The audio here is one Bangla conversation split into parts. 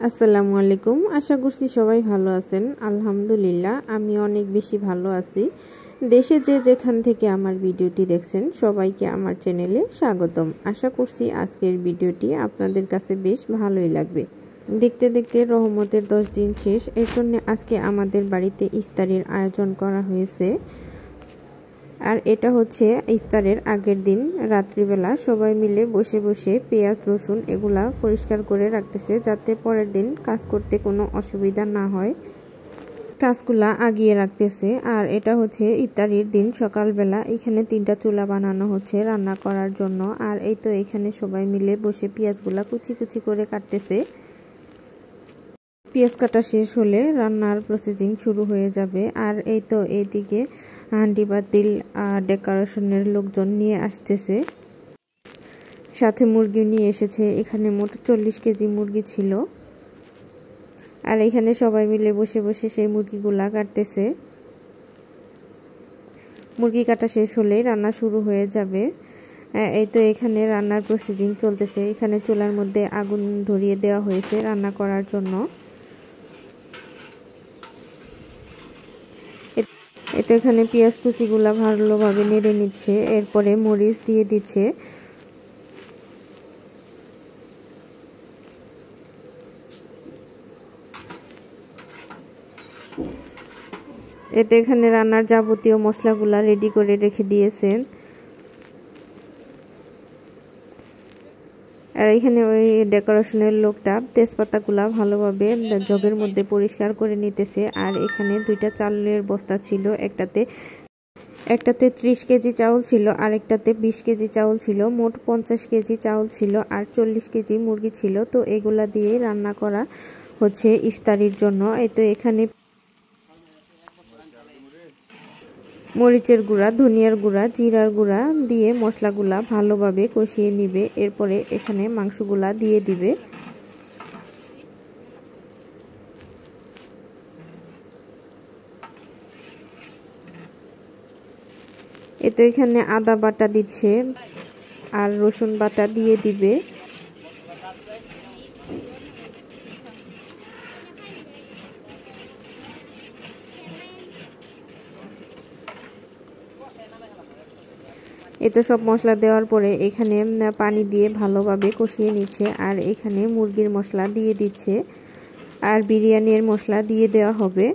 আসসালামু আলাইকুম। আশা করছি সবাই ভালো আছেন। আলহামদুলিল্লাহ আমি অনেক বেশি ভালো আছি। দেশে যে যেখান থেকে আমার ভিডিওটি দেখছেন সবাইকে আমার চ্যানেলে স্বাগতম। আশা করছি আজকের ভিডিওটি আপনাদের কাছে বেশ ভালোই লাগবে। দেখতে দেখতে রহমতের 10 দিন শেষ। এর জন্য আজকে আমাদের বাড়িতে ইফতারের আয়োজন করা হয়েছে। আর এটা হচ্ছে ইফতারের আগের দিন রাত্রিবেলা সবাই মিলে বসে বসে পেঁয়াজ রসুন এগুলা পরিষ্কার করে রাখতেছে, যাতে পরের দিন কাজ করতে কোনো অসুবিধা না হয়। কাজগুলা আগিয়ে রাখতেছে। আর এটা হচ্ছে ইফতারির দিন সকালবেলা এখানে 3টা চুলা বানানো হচ্ছে রান্না করার জন্য। আর এই তো এখানে সবাই মিলে বসে পেঁয়াজগুলা কুচি কুচি করে কাটতেছে। পেঁয়াজ কাটা শেষ হলে রান্নার প্রসেসিং শুরু হয়ে যাবে। আর এই তো এইদিকে হান্ডি পাতিল ডেকোরেশনের লোকজন নিয়ে আসতেছে, সাথে মুরগি নিয়ে এসেছে। এখানে মোট 40 কেজি মুরগি ছিল। আর এখানে সবাই মিলে বসে বসে সেই মুরগিগুলা কাটতেছে। মুরগি কাটা শেষ হলেই রান্না শুরু হয়ে যাবে। এই তো এখানে রান্নার প্রসেসিং চলতেছে। এখানে চুলার মধ্যে আগুন ধরিয়ে দেওয়া হয়েছে রান্না করার জন্য। এতে এখানে পেঁয়াজ কুচিগুলা ভালোভাবে নেড়ে নিচ্ছে, এরপরে মরিচ দিয়ে দিচ্ছে। এতে এখানে রান্নার যাবতীয় মশলাগুলা রেডি করে রেখে দিয়েছেন। আর এখানে ওই ডেকোরেশনের লোকটা তেজপাতাগুলা ভালোভাবে জগের মধ্যে পরিষ্কার করে নিতেছে। আর এখানে 2টা চালের বস্তা ছিল, একটাতে 30 কেজি চাউল ছিল, আরেকটাতে 20 কেজি চাউল ছিল। মোট 50 কেজি চাউল ছিল আর 40 কেজি মুরগি ছিল। তো এগুলা দিয়ে রান্না করা হচ্ছে ইফতারির জন্য। এই তো এখানে মরিচের গুঁড়া, ধনিয়ার গুঁড়া, জিরার গুঁড়া দিয়ে মশলাগুলা ভালোভাবে কষিয়ে নিবে। এরপরে এখানে মাংসগুলা দিয়ে দিবে। এতে এখানে আদা বাটা দিচ্ছে আর রসুন বাটা দিয়ে দিবে। এতে সব মশলা দেওয়ার পরে এখানে পানি দিয়ে ভালোভাবে কষিয়ে নিচ্ছে। আর এখানে মুরগির মশলা দিয়ে দিচ্ছে আর বিরিয়ানির মশলা দিয়ে দেওয়া হবে।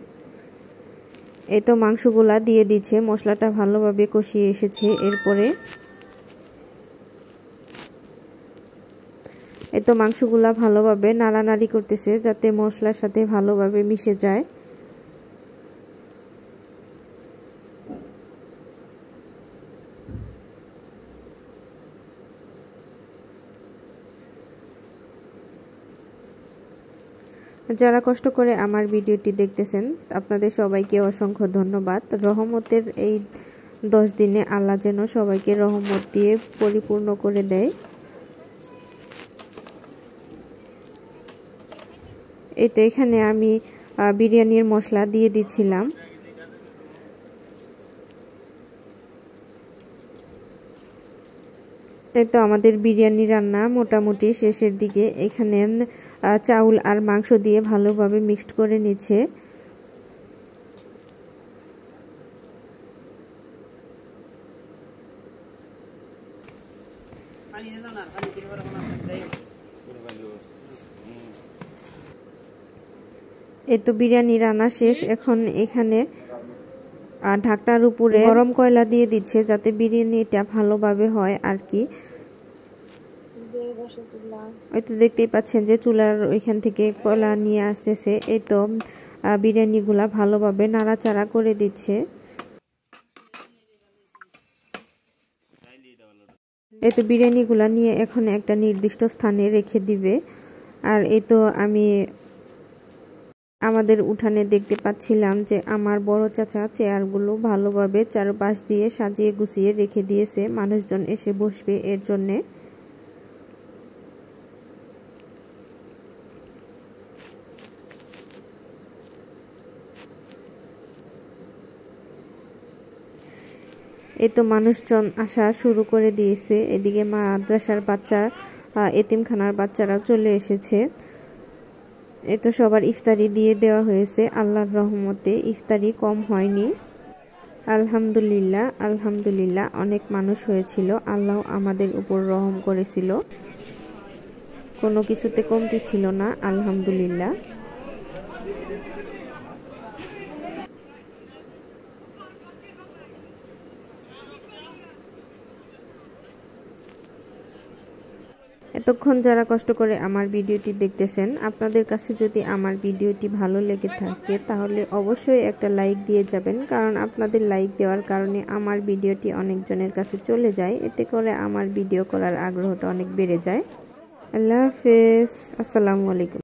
এই তো মাংসগুলা দিয়ে দিচ্ছে, মশলাটা ভালোভাবে কষিয়ে এসেছে। এরপরে এই তো মাংসগুলা ভালোভাবে নাড়ানাড়ি করতেছে যাতে মশলার সাথে ভালোভাবে মিশে যায়। যারা কষ্ট করে আমার ভিডিওটি দেখতেছেন আপনাদের সবাইকে অসংখ্য ধন্যবাদ। রহমতের এই 10 দিনে আল্লাহ যেন সবাইকে রহমত দিয়ে পরিপূর্ণ করে দেয়। এই তো এখানে আমি বিরিয়ানির মশলা দিয়ে দিচ্ছিলাম। এই তো আমাদের বিরিয়ানি রান্না মোটামুটি শেষের দিকে। এখানে চাউল আর মাংস দিয়ে ভালোভাবে মিক্সড করে নিচ্ছে। এই তো বিরিয়ানি রান্না শেষ। এখন এখানে ঢাকনার উপরে গরম কয়লা দিয়ে দিচ্ছে যাতে বিরিয়ানিটা ভালোভাবে হয় আর কি। এই তো দেখতেই পাচ্ছেন যে চুলার ওইখান থেকে কয়লা নিয়ে আসতেছে। এই তো বিরিয়ানিগুলা ভালোভাবে নাড়াচাড়া করে দিচ্ছে। এই তো বিরিয়ানিগুলা নিয়ে এখন একটা নির্দিষ্ট স্থানে রেখে দিবে। আর এই তো আমি আমাদের উঠানে দেখতে পাচ্ছিলাম যে আমার বড় চাচা চেয়ারগুলো ভালোভাবে চারপাশ দিয়ে সাজিয়ে গুছিয়ে রেখে দিয়েছে মানুষজন এসে বসবে এর জন্যে। এই তো মানুষজন আসা শুরু করে দিয়েছে। এদিকে মাদ্রাসার বাচ্চা, এতিমখানার বাচ্চারাও চলে এসেছে। এই তো সবার ইফতারি দিয়ে দেওয়া হয়েছে। আল্লাহর রহমতে ইফতারি কম হয়নি। আলহামদুলিল্লাহ, আলহামদুলিল্লাহ, অনেক মানুষ হয়েছিল। আল্লাহ আমাদের উপর রহম করেছিল, কোনো কিছুতে কমতি ছিল না। আলহামদুলিল্লাহ। এতক্ষণ যারা কষ্ট করে আমার ভিডিওটি দেখতেছেন, আপনাদের কাছে যদি আমার ভিডিওটি ভালো লেগে থাকে তাহলে অবশ্যই একটা লাইক দিয়ে যাবেন, কারণ আপনাদের লাইক দেওয়ার কারণে আমার ভিডিওটি অনেকজনের কাছে চলে যায়। এতে করে আমার ভিডিও করার আগ্রহটা অনেক বেড়ে যায়। আল্লাহ হাফেজ, আসসালামু আলাইকুম।